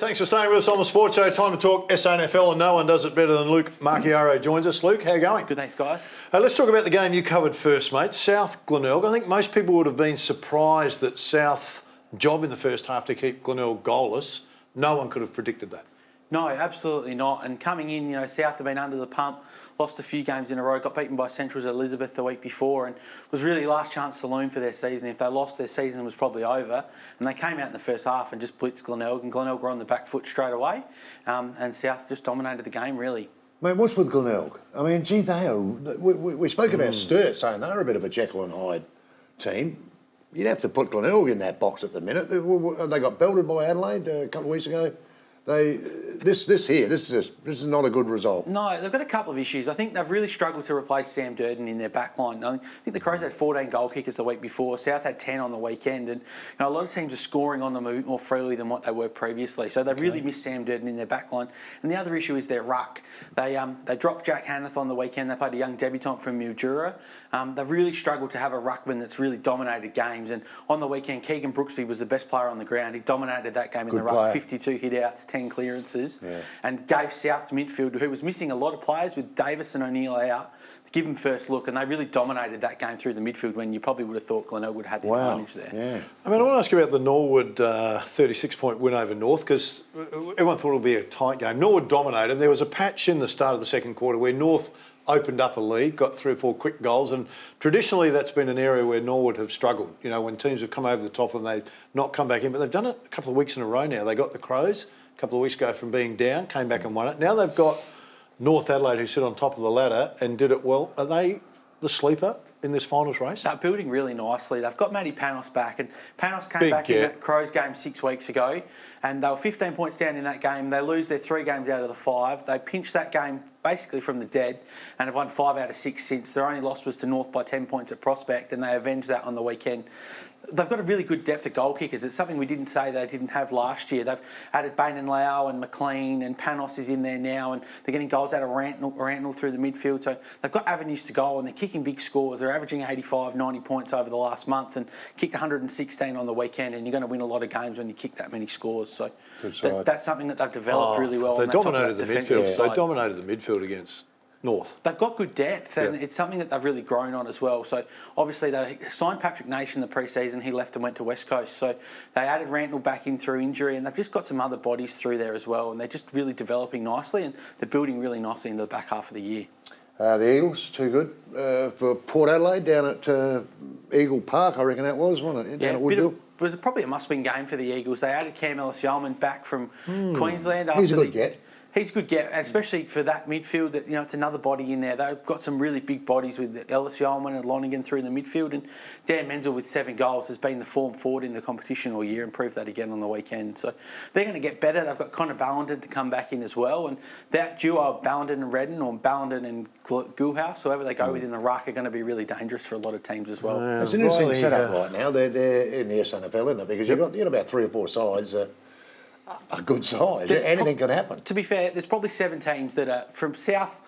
Thanks for staying with us on the Sports Show. Time to talk SANFL, and no one does it better than Luke Marchioro joins us. Luke, how you going? Good, thanks, guys. Let's talk about the game you covered first, mate. South Glenelg. I think most people would have been surprised that South's job in the first half to keep Glenelg goalless. No one could have predicted that. No, absolutely not. And coming in, South have been under the pump, lost a few games in a row, got beaten by Central's at Elizabeth the week before, and was really last chance saloon for their season. If they lost, their season was probably over. And they came out in the first half and just blitzed Glenelg, and Glenelg were on the back foot straight away. And South just dominated the game, really. Mate, what's with Glenelg? I mean, gee, we spoke about Sturt saying they're a bit of a Jekyll and Hyde team. You'd have to put Glenelg in that box at the minute. They got belted by Adelaide a couple of weeks ago. This is not a good result. No, they've got a couple of issues. I think they've really struggled to replace Sam Durden in their back line. I think the Crows had 14 goal kickers the week before. South had 10 on the weekend, and a lot of teams are scoring on them a bit more freely than what they were previously. So they really missed Sam Durden in their back line. And the other issue is their ruck. They dropped Jack Hanneth on the weekend. They played a young debutant from Marchioro. They've really struggled to have a ruckman that's really dominated games. And on the weekend, Keegan Brooksby was the best player on the ground. He dominated that game in the ruck. 52 hit-outs, 10 clearances, and gave South's midfield, who was missing a lot of players with Davis and O'Neill out, to give him first look, and they really dominated that game through the midfield when you probably would have thought Glenelg would have had the advantage there. Yeah. I mean, I want to ask you about the Norwood 36-point win over North, because everyone thought it would be a tight game. Norwood dominated. There was a patch in the start of the second quarter where North opened up a lead, got 3 or 4 quick goals, and traditionally that's been an area where Norwood have struggled. When teams have come over the top and they've not come back in, but they've done it a couple of weeks in a row now. They got the Crows a couple of weeks ago from being down, came back and won it. Now they've got North Adelaide, who sit on top of the ladder and did it well. Are they the sleeper in this finals race? They're building really nicely. They've got Matty Panos back, and Panos came back in that Crows game 6 weeks ago, and they were 15 points down in that game. They lose their 3 games out of the 5. They pinched that game basically from the dead and have won 5 out of 6 since. Their only loss was to North by 10 points at Prospect, and they avenged that on the weekend. They've got a really good depth of goal kickers. It's something we didn't say they didn't have last year. They've added Bain and Lau and McLean, and Panos is in there now, and they're getting goals out of Rantnell through the midfield. So they've got avenues to goal, and they're kicking big scores. They're averaging 85, 90 points over the last month, and kicked 116 on the weekend, and you're going to win a lot of games when you kick that many scores. So that's something that they've developed really well. They dominated the midfield. They dominated the midfield against North. They've got good depth, and it's something that they've really grown on as well. So obviously they signed Patrick Nation the pre-season. He left and went to West Coast. So they added Rantnell back in through injury, and they've just got some other bodies through there as well. And they're just really developing nicely, and they're building really nicely into the back half of the year. The Eagles, too good for Port Adelaide down at Eagle Park, I reckon that was, wasn't it? Down at Woodville. It was probably a must-win game for the Eagles. They added Cam Ellis-Yalman back from Queensland. He's a good get. He's a good get, especially for that midfield. That it's another body in there. They've got some really big bodies with Ellis-Yalman and Lonergan through the midfield, and Dan Menzel with 7 goals has been the form forward in the competition all year and proved that again on the weekend. So they're going to get better. They've got Connor Ballenden to come back in as well, and that duo of Ballenden and Redden, or Ballenden and Gulhouse, whoever they go with in the ruck, are going to be really dangerous for a lot of teams as well. It's an interesting setup right now. They're in the SANFL, isn't it? Because you've got about 3 or 4 sides. A good size. Anything can happen. To be fair, there's probably 7 teams that are from South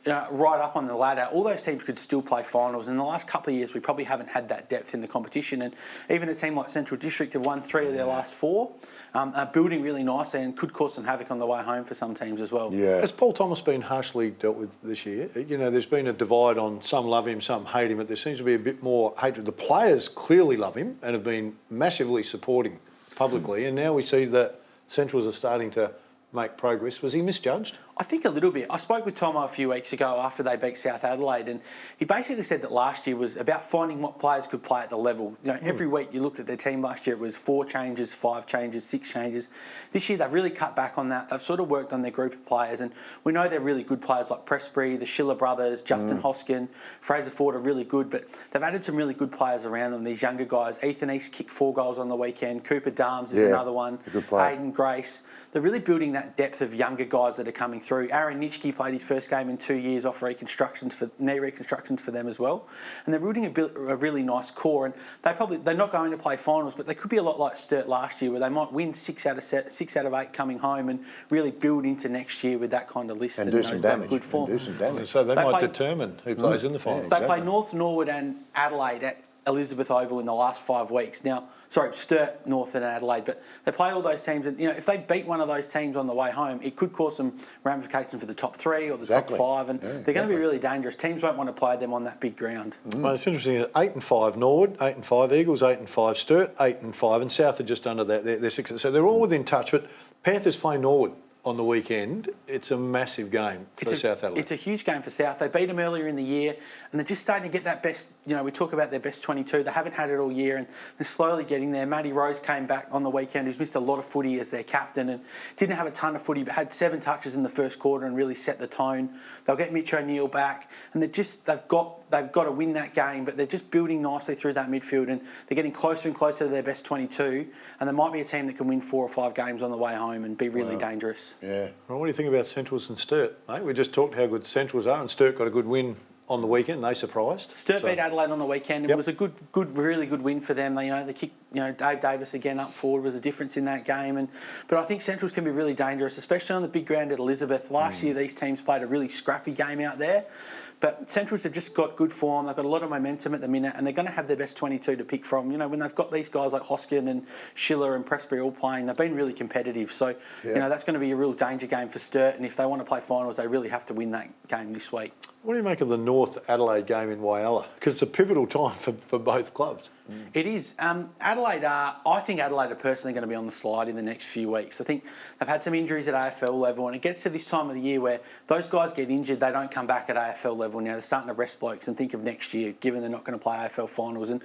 right up on the ladder. All those teams could still play finals. In the last couple of years, we probably haven't had that depth in the competition. And even a team like Central District have won 3 of their last 4, are building really nicely and could cause some havoc on the way home for some teams as well. Yeah. Has Paul Thomas been harshly dealt with this year? There's been a divide on some love him, some hate him, but there seems to be a bit more hatred. The players clearly love him and have been massively supporting publicly, and now we see that Centrals are starting to make progress. Was he misjudged? I think a little bit. I spoke with Tomo a few weeks ago after they beat South Adelaide, and he basically said that last year was about finding what players could play at the level. Every week you looked at their team last year, it was 4 changes, 5 changes, 6 changes. This year they've really cut back on that. They've sort of worked on their group of players, and we know they're really good players like Pressbury, the Schiller brothers, Justin Hoskin, Fraser Ford are really good, but they've added some really good players around them, these younger guys. Ethan East kicked 4 goals on the weekend. Cooper Darms is another one. Hayden Grace. They're really building that depth of younger guys that are coming through. Aaron Nitschke played his first game in 2 years off knee reconstructions for them as well. And they're building a really nice core. And they're not going to play finals, but they could be a lot like Sturt last year, where they might win 6 out of 8 coming home and really build into next year with that kind of list and do some damage. Good form. So they might determine who plays in the finals. They play North, Norwood and Adelaide at Elizabeth Oval in the last 5 weeks. Now, sorry, Sturt, North and Adelaide, but they play all those teams, and if they beat one of those teams on the way home, it could cause some ramifications for the top 3 or the top 5, and they're going to be really dangerous. Teams won't want to play them on that big ground. Well, it's interesting. 8-5 Norwood, 8-5 Eagles, 8-5 Sturt, 8-5, and South are just under that. They're 6, so they're all within touch. But Panthers play Norwood on the weekend. It's a massive game for South Adelaide. It's a huge game for South. They beat them earlier in the year, and they're just starting to get that best. We talk about their best 22. They haven't had it all year, and they're slowly getting there. Matty Rose came back on the weekend, who's missed a lot of footy as their captain, and didn't have a ton of footy, but had 7 touches in the first quarter and really set the tone. They'll get Mitch O'Neill back, and they've got to win that game, but they're just building nicely through that midfield, and they're getting closer and closer to their best 22. And there might be a team that can win 4 or 5 games on the way home and be really dangerous. Yeah. Well, what do you think about Centrals and Sturt, mate? We just talked how good Centrals are, and Sturt got a good win on the weekend. They surprised. Sturt beat Adelaide on the weekend. It was a really good win for them. They kicked, Dave Davis again up forward was a difference in that game. But I think Centrals can be really dangerous, especially on the big ground at Elizabeth. Last year, these teams played a really scrappy game out there. But Centrals have just got good form. They've got a lot of momentum at the minute, and they're going to have their best 22 to pick from. When they've got these guys like Hoskin and Schiller and Presbury all playing, they've been really competitive. So, that's going to be a real danger game for Sturt. And if they want to play finals, they really have to win that game this week. What do you make of the North Adelaide game in Whyalla? Because it's a pivotal time for both clubs. It is. Adelaide I think Adelaide are personally going to be on the slide in the next few weeks. I think they've had some injuries at AFL level, and it gets to this time of the year where those guys get injured, they don't come back at AFL level. Now they're starting to rest blokes and think of next year, given they're not going to play AFL finals. And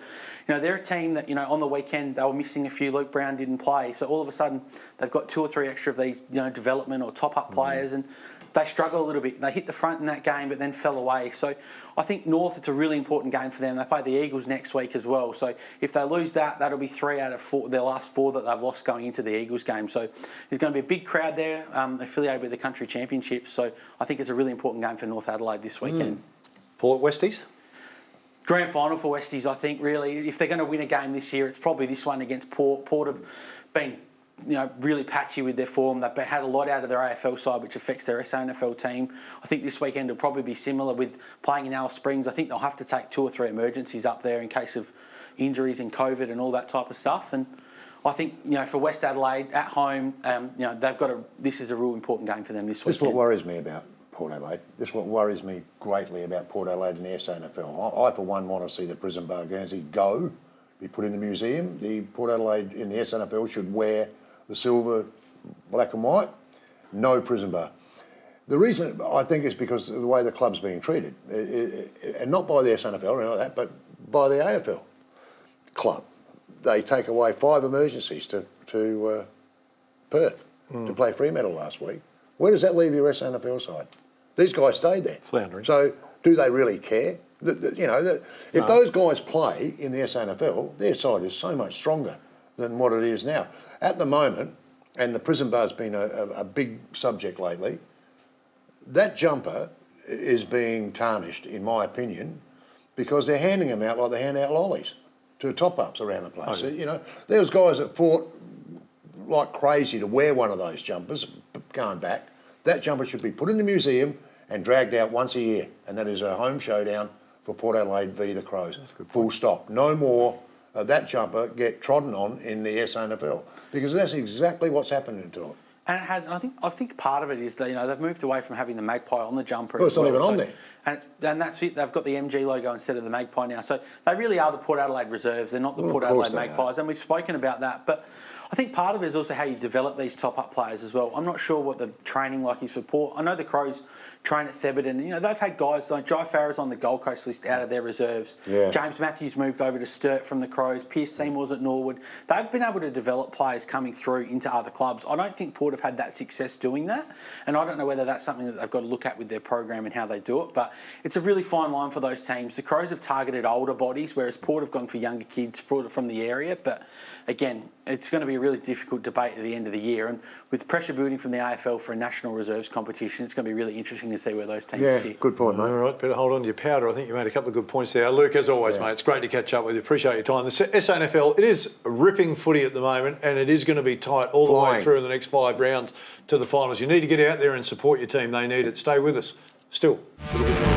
they're a team that on the weekend they were missing a few. Luke Brown didn't play, so all of a sudden they've got 2 or 3 extra of these development or top up players, and they struggle a little bit. They hit the front in that game, but then fell away. So I think North, it's a really important game for them. They play the Eagles next week as well. So if they lose that, that'll be 3 out of 4, their last 4 that they've lost going into the Eagles game. So there's going to be a big crowd there, affiliated with the country championships. So I think it's a really important game for North Adelaide this weekend. Port Westies? Grand final for Westies, I think, really. If they're going to win a game this year, it's probably this one against Port. Port have been really patchy with their form. They've had a lot out of their AFL side, which affects their SANFL team. I think this weekend will probably be similar with playing in Alice Springs. I think they'll have to take 2 or 3 emergencies up there in case of injuries and COVID and all that type of stuff. And I think, for West Adelaide at home, they've got this is a real important game for them this weekend. This is what worries me about Port Adelaide. This is what worries me greatly about Port Adelaide and the SANFL. I, for one, want to see the Prison Bar Guernsey go, be put in the museum. The Port Adelaide in the SANFL should wear the silver, black and white, no prison bar. The reason, I think, is because of the way the club's being treated. And not by the SNFL or anything like that, but by the AFL club. They take away 5 emergencies to Perth to play Fremantle last week. Where does that leave your SNFL side? These guys stayed there. Floundering. So do they really care? If those guys play in the SNFL, their side is so much stronger than what it is now. At the moment, and the prison bar's been a big subject lately, that jumper is being tarnished, in my opinion, because they're handing them out like they hand out lollies to top-ups around the place. Okay. There was guys that fought like crazy to wear one of those jumpers, going back. That jumper should be put in the museum and dragged out once a year, and that is a home showdown for Port Adelaide v the Crows. Full stop. No more that jumper get trodden on in the SANFL, because that's exactly what's happening to it. And it has, and I think part of it is that they've moved away from having the magpie on the jumper. Well, it's not even on there. And that's it. They've got the MG logo instead of the magpie now. So they really are the Port Adelaide Reserves. They're not the Port Adelaide Magpies, and we've spoken about that. But I think part of it is also how you develop these top-up players as well. I'm not sure what the training like is for Port. I know the Crows train at Thebarton. They've had guys like Jai Farah's on the Gold Coast list out of their reserves. Yeah. James Matthews moved over to Sturt from the Crows. Pierce Seymour's at Norwood. They've been able to develop players coming through into other clubs. I don't think Port have had that success doing that, and I don't know whether that's something that they've got to look at with their program and how they do it. But it's a really fine line for those teams. The Crows have targeted older bodies, whereas Port have gone for younger kids from the area. But again, it's going to be a really difficult debate at the end of the year, and with pressure building from the AFL for a national reserves competition, it's going to be really interesting to see where those teams sit. Good point, mate. All right, better hold on to your powder. I think you made a couple of good points there. Luke, as always, mate, it's great to catch up with you. Appreciate your time. The SANFL, it is ripping footy at the moment, and it is going to be tight all the way through in the next 5 rounds to the finals. You need to get out there and support your team. They need it. Stay with us. Still, a little bit more.